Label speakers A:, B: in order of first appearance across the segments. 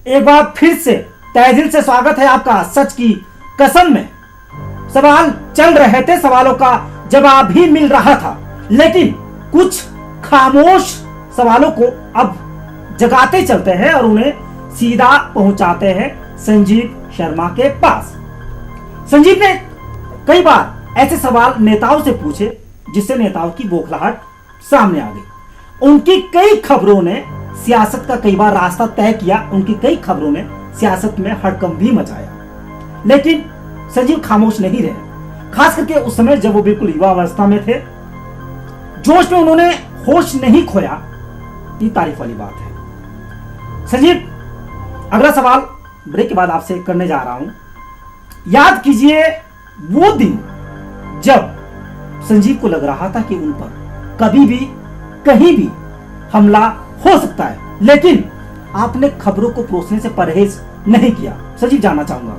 A: एक बार फिर से तहे दिल से स्वागत है आपका सच की कसम में। सवाल चल रहे थे, सवालों का जवाब भी मिल रहा था, लेकिन कुछ खामोश सवालों को अब जगाते चलते हैं और उन्हें सीधा पहुंचाते हैं संजीव शर्मा के पास। संजीव ने कई बार ऐसे सवाल नेताओं से पूछे जिससे नेताओं की बौखलाहट सामने आ गई। उनकी कई खबरों ने सियासत का कई बार रास्ता तय किया, उनकी कई खबरों ने सियासत में हड़कंप भी मचाया, लेकिन संजीव खामोश नहीं रहे। खास करके उस समय जब वो बिल्कुल युवा अवस्था में थे, जोश में उन्होंने होश नहीं खोया, ये तारीफ वाली बात है। संजीव, अगला सवाल ब्रेक के बाद आपसे करने जा रहा हूं। याद कीजिए वो दिन जब संजीव को लग रहा था कि उन पर कभी भी कहीं भी हमला हो सकता है, लेकिन आपने खबरों को परोसने से परहेज नहीं किया। संजीव, जानना चाहूंगा।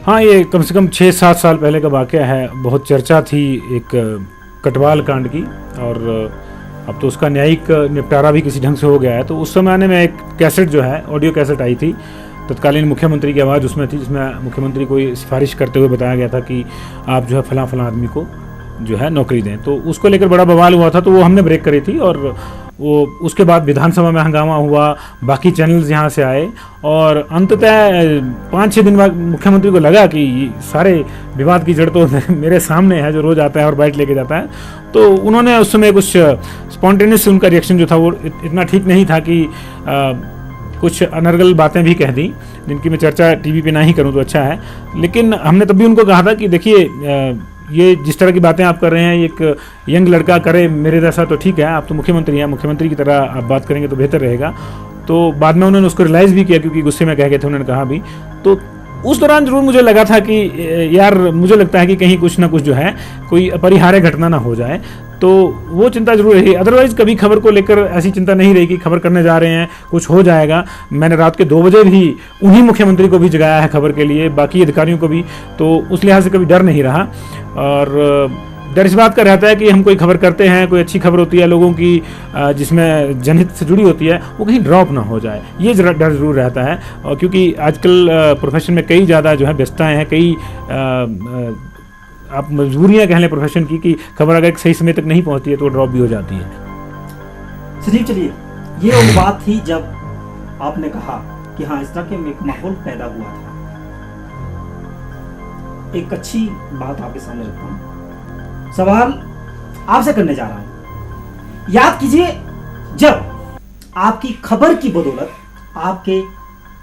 B: हाँ, ये कम से कम 6-7 साल पहले का वाकया है। बहुत चर्चा थी एक कटवाल कांड की, और अब तो उसका न्यायिक निपटारा भी किसी ढंग से हो गया है। तो उस समय में एक कैसेट जो है, ऑडियो कैसेट आई थी, तत्कालीन मुख्यमंत्री की आवाज़ उसमें थी, जिसमें मुख्यमंत्री को सिफारिश करते हुए बताया गया था कि आप जो है फलां फलां आदमी को जो है नौकरी दें। तो उसको लेकर बड़ा बवाल हुआ था, तो वो हमने ब्रेक करी थी, और वो उसके बाद विधानसभा में हंगामा हुआ, बाकी चैनल्स यहाँ से आए, और अंततः 5-6 दिन बाद मुख्यमंत्री को लगा कि सारे विवाद की जड़ तो मेरे सामने है, जो रोज आता है और बाइट लेके जाता है। तो उन्होंने उस समय कुछ स्पॉन्टेनियस उनका रिएक्शन जो था वो इतना ठीक नहीं था कि कुछ अनर्गल बातें भी कह दी, जिनकी मैं चर्चा टीवी पे ना ही करूँ तो अच्छा है। लेकिन हमने तब भी उनको कहा था कि देखिए, ये जिस तरह की बातें आप कर रहे हैं, एक यंग लड़का करे मेरे जैसा तो ठीक है, आप तो मुख्यमंत्री हैं, मुख्यमंत्री की तरह आप बात करेंगे तो बेहतर रहेगा। तो बाद में उन्होंने उसको रियलाइज़ भी किया, क्योंकि गुस्से में कह गए थे, उन्होंने कहा भी। तो उस दौरान जरूर मुझे लगा था कि यार, मुझे लगता है कि कहीं कुछ ना कुछ जो है कोई अपरिहार्य घटना ना हो जाए। तो वो चिंता जरूर रही, अदरवाइज कभी खबर को लेकर ऐसी चिंता नहीं रही कि खबर करने जा रहे हैं कुछ हो जाएगा। मैंने रात के 2 बजे भी उन्हीं मुख्यमंत्री को भी जगाया है खबर के लिए, बाकी अधिकारियों को भी। तो उस लिहाज से कभी डर नहीं रहा, और डर इस बात का रहता है कि हम कोई खबर करते हैं, कोई अच्छी खबर होती है लोगों की, जिसमें जनहित से जुड़ी होती है, वो कहीं ड्रॉप ना हो जाए, ये डर जरूर रहता है। और क्योंकि आजकल प्रोफेशन में कई ज़्यादा जो है व्यस्तताएँ हैं, कई आप मजबूरियाँ कह लें प्रोफेशन की, कि खबर अगर सही समय तक नहीं पहुँचती है तो ड्रॉप भी हो जाती है।
A: संजीव, चलिए, ये वो बात थी जब आपने कहा कि हाँ, इस तरह के एक माहौल पैदा हुआ था। एक अच्छी बात आपके सामने रखता हूँ, सवाल आपसे करने जा रहा हूं। याद कीजिए जब आपकी खबर की बदौलत, आपके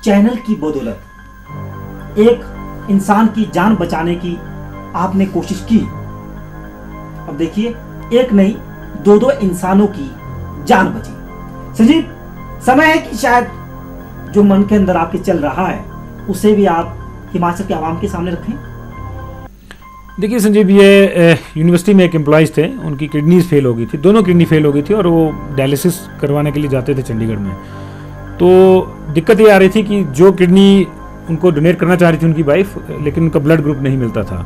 A: चैनल की बदौलत एक इंसान की जान बचाने की आपने कोशिश की। अब देखिए, एक नहीं 2-2 इंसानों की जान बची। संजीव, समय है कि शायद जो मन के अंदर आपके चल रहा है उसे भी आप हिमाचल के आवाम के सामने रखें।
B: देखिए संजीव, ये यूनिवर्सिटी में एक एम्प्लॉइज़ थे, उनकी किडनीज फेल हो गई थी, दोनों किडनी फेल हो गई थी, और वो डायलिसिस करवाने के लिए जाते थे चंडीगढ़ में। तो दिक्कत ये आ रही थी कि जो किडनी उनको डोनेट करना चाह रही थी उनकी वाइफ, लेकिन उनका ब्लड ग्रुप नहीं मिलता था।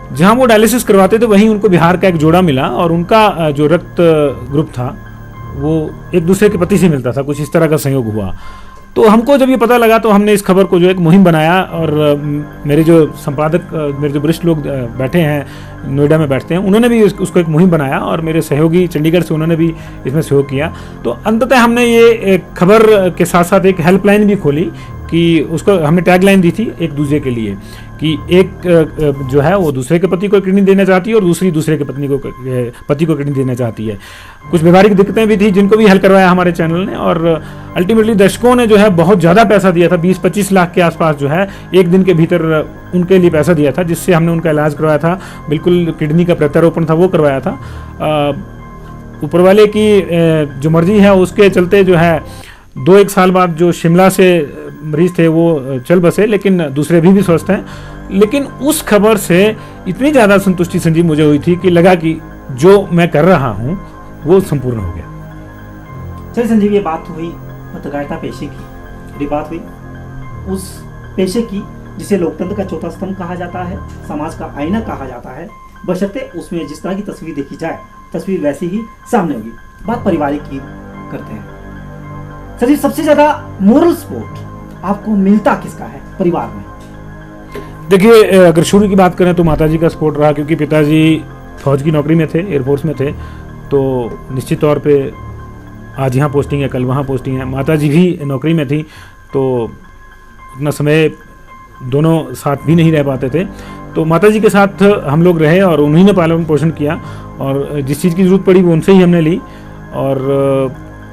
B: जहाँ वो डायलिसिस करवाते थे वहीं उनको बिहार का एक जोड़ा मिला, और उनका जो रक्त ग्रुप था वो एक दूसरे के पति से मिलता था, कुछ इस तरह का संयोग हुआ। तो हमको जब ये पता लगा तो हमने इस खबर को जो एक मुहिम बनाया, और मेरे जो संपादक, मेरे जो वरिष्ठ लोग बैठे हैं, नोएडा में बैठते हैं, उन्होंने भी उसको एक मुहिम बनाया, और मेरे सहयोगी चंडीगढ़ से उन्होंने भी इसमें सहयोग किया। तो अंततः हमने ये एक खबर के साथ साथ एक हेल्पलाइन भी खोली, कि उसको हमने टैगलाइन दी थी एक दूसरे के लिए, कि एक जो है वो दूसरे के पति को किडनी देना चाहती है, और दूसरी दूसरे के पति को किडनी देना चाहती है। कुछ व्यवहारिक दिक्कतें भी थी जिनको भी हल करवाया हमारे चैनल ने, और अल्टीमेटली दर्शकों ने जो है बहुत ज़्यादा पैसा दिया था, 20-25 लाख के आसपास जो है एक दिन के भीतर उनके लिए पैसा दिया था, जिससे हमने उनका इलाज करवाया था। बिल्कुल किडनी का प्रत्यारोपण था वो करवाया था। ऊपर वाले की जो मर्जी है उसके चलते जो है 2-1 साल बाद जो शिमला से मरीज थे वो चल बसे, लेकिन दूसरे भी स्वस्थ हैं। लेकिन उस खबर से इतनी ज़्यादा संतुष्टि संजीव मुझे हुई थी कि लगा कि जो मैं कर रहा हूँ वो संपूर्ण हो गया।
A: चलिए संजीव, ये बात हुई पत्रकारिता पेशे की, ये बात हुई उस पेशे की जिसे लोकतंत्र का चौथा स्तंभ कहा जाता है, समाज का आईना कहा जाता है, बशर्ते उसमें जिस तरह की तस्वीर देखी जाए, तस्वीर वैसी ही सामने होगी। बात पारिवारिक की करते हैं। सर जी, सबसे ज्यादा मोरल सपोर्ट आपको मिलता किसका है परिवार में?
B: देखिए, अगर शुरू की बात करें तो माताजी का सपोर्ट रहा, क्योंकि पिताजी फौज की नौकरी में थे, एयरफोर्स में थे, तो निश्चित तौर पे आज यहाँ पोस्टिंग है, कल वहाँ पोस्टिंग है। माताजी भी नौकरी में थी, तो उतना समय दोनों साथ भी नहीं रह पाते थे, तो माताजी के साथ हम लोग रहे और उन्हीं ने पालन पोषण किया, और जिस चीज़ की ज़रूरत पड़ी वो उनसे ही हमने ली। और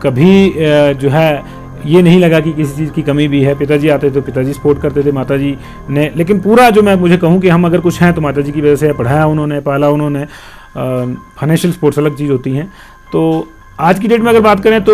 B: कभी जो है ये नहीं लगा कि किसी चीज़ की कमी भी है। पिताजी आते तो पिताजी सपोर्ट करते थे, माताजी ने, लेकिन पूरा जो मैं मुझे कहूँ कि हम अगर कुछ हैं तो माताजी की वजह से, पढ़ाया उन्होंने, पाला उन्होंने। फाइनेंशियल सपोर्ट्स अलग चीज़ होती हैं। तो आज की डेट में अगर बात करें तो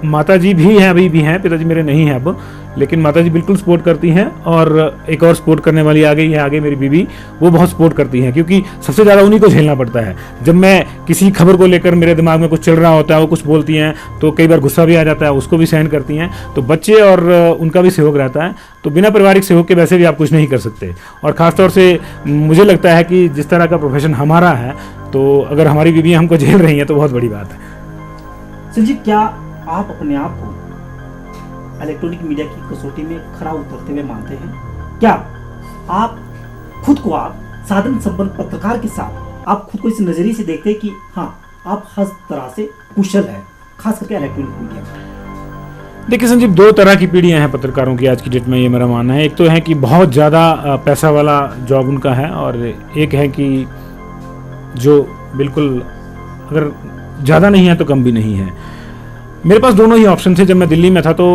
B: माताजी भी हैं, अभी भी हैं, पिताजी मेरे नहीं हैं अब, लेकिन माताजी बिल्कुल सपोर्ट करती हैं। और एक और सपोर्ट करने वाली आ गई है आगे, मेरी बीवी, वो बहुत सपोर्ट करती हैं, क्योंकि सबसे ज़्यादा उन्हीं को झेलना पड़ता है। जब मैं किसी खबर को लेकर मेरे दिमाग में कुछ चल रहा होता है, वो कुछ बोलती हैं तो कई बार गुस्सा भी आ जाता है, उसको भी सहन करती हैं। तो बच्चे और उनका भी सहयोग रहता है, तो बिना पारिवारिक सहयोग के वैसे भी आप कुछ नहीं कर सकते। और ख़ासतौर से मुझे लगता है कि जिस तरह का प्रोफेशन हमारा है, तो अगर हमारी बीवियाँ हमको झेल रही हैं तो बहुत बड़ी बात है।
A: सर जी, क्या आप अपने आप को इलेक्ट्रॉनिक मीडिया की कसौटी में खरा उतरते हुए मानते हैं? क्या आप खुद को, आप साधन संपन्न पत्रकार के साथ, आप खुद को इस नजरिए से देखते हैं कि हाँ, आप हर तरह से कुशल है, खास करके इलेक्ट्रॉनिक मीडिया में?
B: देखिए संजीव, दो तरह की पीढ़ियां हैं पत्रकारों की आज की डेट में, ये मेरा मानना है। एक तो है कि बहुत ज़्यादा पैसा वाला जॉब उनका है, और एक है कि जो बिल्कुल अगर ज़्यादा नहीं है तो कम भी नहीं है। मेरे पास दोनों ही ऑप्शन थे। जब मैं दिल्ली में था तो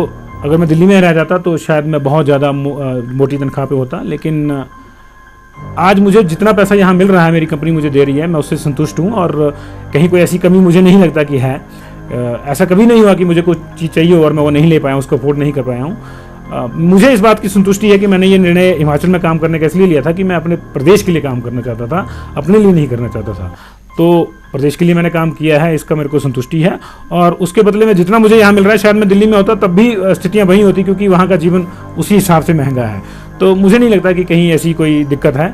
B: अगर मैं दिल्ली में रह जाता तो शायद मैं बहुत ज़्यादा मोटी तनख्वाह पे होता, लेकिन आज मुझे जितना पैसा यहाँ मिल रहा है, मेरी कंपनी मुझे दे रही है, मैं उससे संतुष्ट हूँ, और कहीं कोई ऐसी कमी मुझे नहीं लगता कि है। ऐसा कभी नहीं हुआ कि मुझे कुछ चीज़ चाहिए और मैं वो नहीं ले पाया, उसको अफोर्ड नहीं कर पाया हूँ। मुझे इस बात की संतुष्टि है कि मैंने ये निर्णय हिमाचल में काम करने का इसलिए लिया था कि मैं अपने प्रदेश के लिए काम करना चाहता था, अपने लिए नहीं करना चाहता था। तो प्रदेश के लिए मैंने काम किया है, इसका मेरे को संतुष्टि है। और उसके बदले में जितना मुझे यहाँ मिल रहा है, शायद मैं दिल्ली में होता तब भी स्थितियाँ वही होती, क्योंकि वहाँ का जीवन उसी हिसाब से महंगा है। तो मुझे नहीं लगता कि कहीं ऐसी कोई दिक्कत है,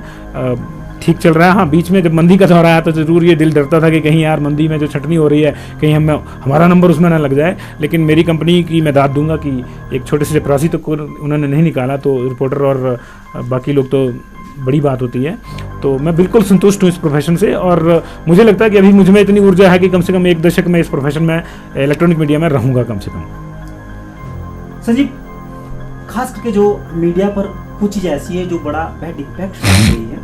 B: ठीक चल रहा है। हाँ, बीच में जब मंदी का दौर आया तो ज़रूर ये दिल डरता था कि कहीं यार मंदी में जो छटनी हो रही है, कहीं हमारा नंबर उसमें ना लग जाए। लेकिन मेरी कंपनी की मैं दाद दूंगा कि एक छोटे से चपरासी तो उन्होंने नहीं निकाला, तो रिपोर्टर और बाकी लोग तो बड़ी बात होती है। तो मैं बिल्कुल संतुष्ट हूँ इस प्रोफेशन से, और मुझे लगता है कि अभी मुझ में इतनी ऊर्जा है कि कम से कम एक दशक में इस प्रोफेशन में, इलेक्ट्रॉनिक मीडिया में रहूँगा कम से कम।
A: संजीव, खास करके जो मीडिया पर कुछ चीज़ ऐसी है जो बड़ा बैड इम्पैक्ट डाल रही है,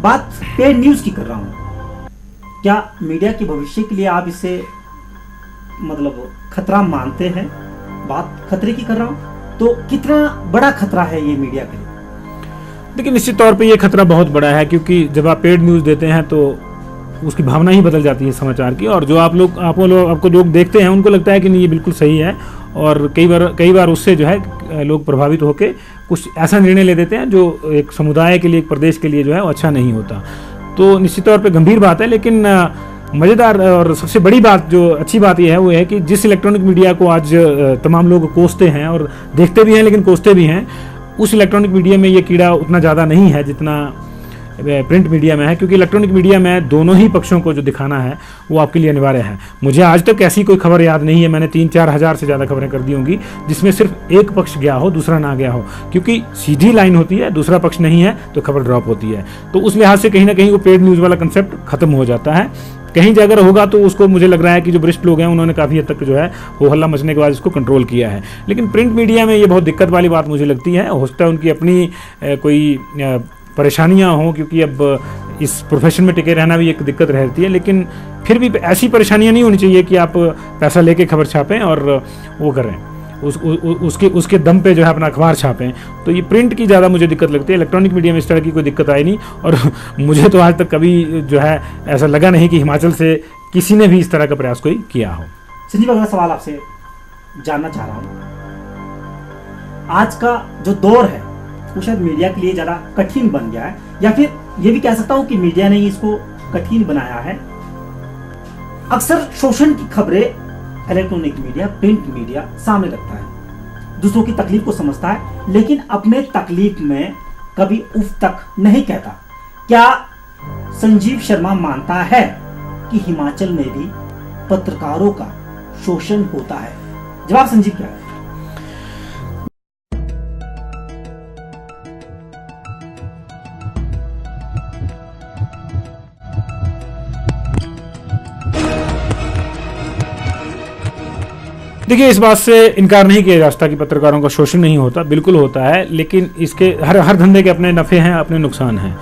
A: बात पेड न्यूज़ की कर रहा हूँ। क्या मीडिया के भविष्य के लिए आप इसे मतलब खतरा मानते हैं? बात खतरे की कर रहा हूँ, तो कितना बड़ा खतरा है ये मीडिया के लिए?
B: देखिए, निश्चित तौर पे ये खतरा बहुत बड़ा है, क्योंकि जब आप पेड न्यूज़ देते हैं तो उसकी भावना ही बदल जाती है समाचार की, और जो आपको लोग देखते हैं उनको लगता है कि नहीं ये बिल्कुल सही है, और कई बार उससे जो है लोग प्रभावित होकर कुछ ऐसा निर्णय ले देते हैं जो एक समुदाय के लिए, एक प्रदेश के लिए जो है वो अच्छा नहीं होता। तो निश्चित तौर पे गंभीर बात है, लेकिन मज़ेदार और सबसे बड़ी बात, जो अच्छी बात यह है वो है कि जिस इलेक्ट्रॉनिक मीडिया को आज तमाम लोग कोसते हैं और देखते भी हैं लेकिन कोसते भी हैं, उस इलेक्ट्रॉनिक मीडिया में ये कीड़ा उतना ज़्यादा नहीं है जितना प्रिंट मीडिया में है, क्योंकि इलेक्ट्रॉनिक मीडिया में दोनों ही पक्षों को जो दिखाना है वो आपके लिए अनिवार्य है। मुझे आज तक ऐसी कोई खबर याद नहीं है, मैंने 3-4 हज़ार से ज़्यादा खबरें कर दी होंगी जिसमें सिर्फ एक पक्ष गया हो, दूसरा ना गया हो, क्योंकि सीधी लाइन होती है, दूसरा पक्ष नहीं है तो खबर ड्रॉप होती है। तो उस लिहाज से कहीं ना कहीं वो पेड न्यूज़ वाला कंसेप्ट खत्म हो जाता है। कहीं अगर होगा तो उसको मुझे लग रहा है कि जो वरिष्ठ लोग हैं उन्होंने काफ़ी हद तक जो है वो हल्ला मचने के बाद इसको कंट्रोल किया है। लेकिन प्रिंट मीडिया में ये बहुत दिक्कत वाली बात मुझे लगती है। हो सकता है उनकी अपनी कोई परेशानियां हों, क्योंकि अब इस प्रोफेशन में टिके रहना भी एक दिक्कत रहती है, लेकिन फिर भी ऐसी परेशानियां नहीं होनी चाहिए कि आप पैसा लेके खबर छापें और वो करें, उसके दम पे जो है अपना अखबार छापें। तो ये प्रिंट की ज़्यादा मुझे दिक्कत लगती है। इलेक्ट्रॉनिक मीडिया में इस तरह की कोई दिक्कत आई नहीं, और मुझे तो आज तक कभी जो है ऐसा लगा नहीं कि हिमाचल से किसी ने भी इस तरह का प्रयास कोई किया हो।
A: संजीव, अगला सवाल आपसे जानना चाह रहा हूँ, आज का जो दौर है वो शायद मीडिया के लिए ज़्यादा कठिन बन गया है, या फिर ये भी कह सकता हूँ कि मीडिया ने इसको कठिन बनाया है। अक्सर शोषण की खबरें इलेक्ट्रॉनिक मीडिया, प्रिंट मीडिया सामने रखता है। दूसरों की तकलीफ को समझता है, लेकिन अपने तकलीफ में कभी उफ तक नहीं कहता। क्या संजीव शर्मा मानता है कि हिमाचल में भी पत्रकारों का शोषण होता है? जवाब संजीव क्या है?
B: देखिए, इस बात से इनकार नहीं किया जा सकता कि पत्रकारों का शोषण नहीं होता, बिल्कुल होता है, लेकिन इसके हर धंधे के अपने नफ़े हैं, अपने नुकसान हैं।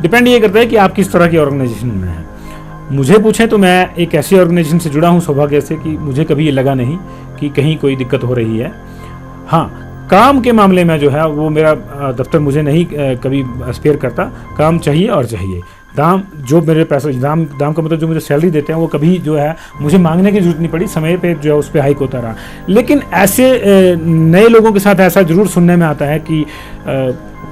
B: डिपेंड ये करता है कि आप किस तरह की ऑर्गेनाइजेशन में हैं। मुझे पूछें तो मैं एक ऐसी ऑर्गेनाइजेशन से जुड़ा हूँ सौभाग्य से कि मुझे कभी ये लगा नहीं कि कहीं कोई दिक्कत हो रही है। हाँ, काम के मामले में जो है वो मेरा दफ्तर मुझे नहीं कभी स्पेयर करता। काम चाहिए और चाहिए। दाम जो मेरे पैसे दाम का मतलब जो मुझे सैलरी देते हैं वो कभी जो है मुझे मांगने की जरूरत नहीं पड़ी, समय पे जो है उस पर हाइक होता रहा। लेकिन ऐसे नए लोगों के साथ ऐसा जरूर सुनने में आता है कि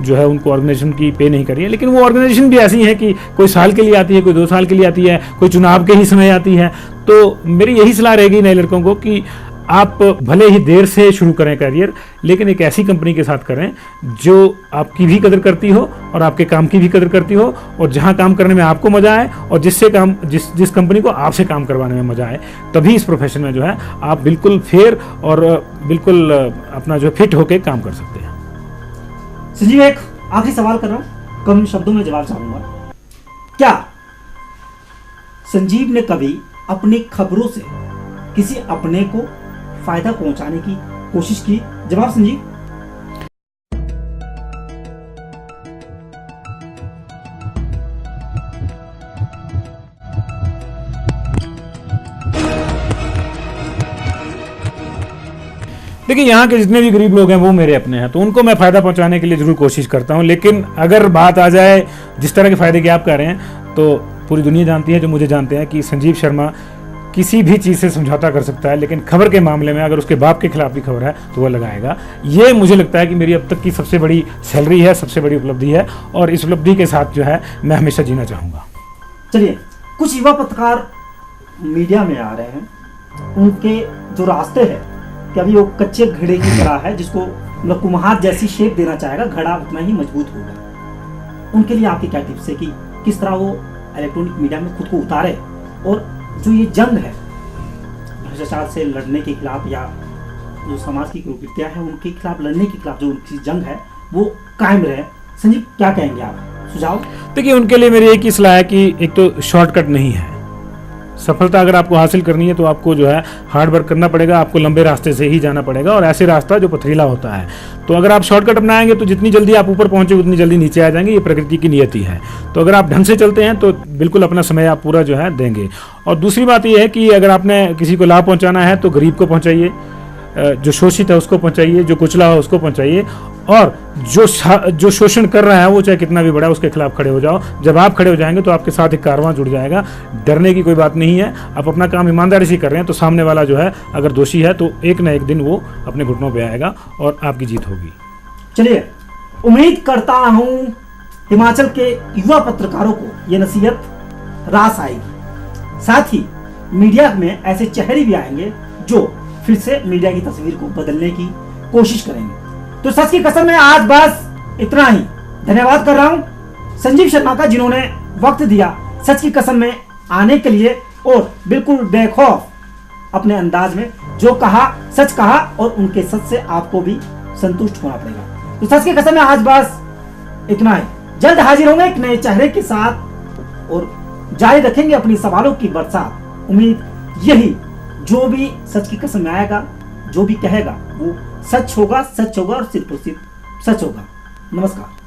B: जो है उनको ऑर्गेनाइजेशन की पे नहीं कर रही है, लेकिन वो ऑर्गेनाइजेशन भी ऐसी है कि कोई साल के लिए आती है, कोई 2 साल के लिए आती है, कोई चुनाव के ही समय आती है। तो मेरी यही सलाह रहेगी नए लड़कों को कि आप भले ही देर से शुरू करें करियर, लेकिन एक ऐसी कंपनी के साथ करें जो आपकी भी कदर करती हो और आपके काम की भी कदर करती हो, और जहां काम करने में आपको मजा आए और जिस कंपनी को आपसे काम करवाने में मजा आए, तभी इस प्रोफेशन में जो है आप बिल्कुल फेयर और बिल्कुल अपना जो फिट होकर काम कर सकते हैं।
A: संजीव, एक आखिरी सवाल कर रहा हूं, कम शब्दों में जवाब चाहूंगा। क्या संजीव ने कभी अपनी खबरों से किसी अपने को फायदा पहुंचाने की कोशिश की? जवाब संजीव।
B: देखिए, यहाँ के जितने भी गरीब लोग हैं वो मेरे अपने हैं, तो उनको मैं फ़ायदा पहुँचाने के लिए ज़रूर कोशिश करता हूँ। लेकिन अगर बात आ जाए जिस तरह के फ़ायदे की आप कह रहे हैं, तो पूरी दुनिया जानती है, जो मुझे जानते हैं, कि संजीव शर्मा किसी भी चीज़ से समझौता कर सकता है, लेकिन खबर के मामले में अगर उसके बाप के खिलाफ भी खबर है तो वह लगाएगा। ये मुझे लगता है कि मेरी अब तक की सबसे बड़ी सैलरी है, सबसे बड़ी उपलब्धि है, और इस उपलब्धि के साथ जो है मैं हमेशा जीना चाहूँगा।
A: चलिए, कुछ युवा पत्रकार मीडिया में आ रहे हैं, उनके जो रास्ते हैं कि अभी वो कच्चे घड़े की तरह है, जिसको मतलब कुम्हार जैसी शेप देना चाहेगा, घड़ा उतना ही मजबूत होगा। उनके लिए आपकी क्या टिप्स है कि किस तरह वो इलेक्ट्रॉनिक मीडिया में खुद को उतारे, और जो ये जंग है भ्रष्टाचार से लड़ने के खिलाफ, या जो समाज की कुरीतियां हैं उनके खिलाफ लड़ने के खिलाफ जो उनकी जंग है वो कायम रहे? संजीव, क्या कहेंगे आप? सुझाव?
B: देखिए, उनके लिए मेरी एक ही सलाह है कि एक तो शॉर्टकट नहीं है। सफलता अगर आपको हासिल करनी है तो आपको जो है हार्ड वर्क करना पड़ेगा, आपको लंबे रास्ते से ही जाना पड़ेगा, और ऐसे रास्ता जो पथरीला होता है। तो अगर आप शॉर्टकट अपनाएंगे तो जितनी जल्दी आप ऊपर पहुंचे उतनी जल्दी नीचे आ जाएंगे, ये प्रकृति की नियति है। तो अगर आप ढंग से चलते हैं तो बिल्कुल अपना समय आप पूरा जो है देंगे। और दूसरी बात ये है कि अगर आपने किसी को लाभ पहुँचाना है तो गरीब को पहुँचाइए, जो शोषित है उसको पहुँचाइए, जो कुचला है उसको पहुँचाइए, और जो शोषण कर रहा है वो चाहे कितना भी बड़ा है उसके खिलाफ खड़े हो जाओ। जब आप खड़े हो जाएंगे तो आपके साथ एक कारवां जुड़ जाएगा। डरने की कोई बात नहीं है, आप अपना काम ईमानदारी से कर रहे हैं तो सामने वाला जो है अगर दोषी है तो एक ना एक दिन वो अपने घुटनों पे आएगा और आपकी जीत होगी।
A: चलिए, उम्मीद करता हूं हिमाचल के युवा पत्रकारों को ये नसीहत रास आएगी। साथ ही मीडिया में ऐसे चेहरे भी आएंगे जो फिर से मीडिया की तस्वीर को बदलने की कोशिश करेंगे। तो सच की कसम में आज बस इतना ही। धन्यवाद कर रहा हूं संजीव शर्मा का, जिन्होंने वक्त दिया सच की कसम में आने के लिए, और बिल्कुल बेखौफ अपने अंदाज में जो कहा सच कहा, और उनके सच से आपको भी संतुष्ट होना पड़ेगा। तो सच की कसम में आज बस इतना ही। जल्द हाजिर होंगे एक नए चेहरे के साथ, और जारी रखेंगे अपनी सवालों की बरसात। उम्मीद यही, जो भी सच की कसम में आएगा, जो भी कहेगा वो सच होगा और सिर्फ सच होगा। नमस्कार।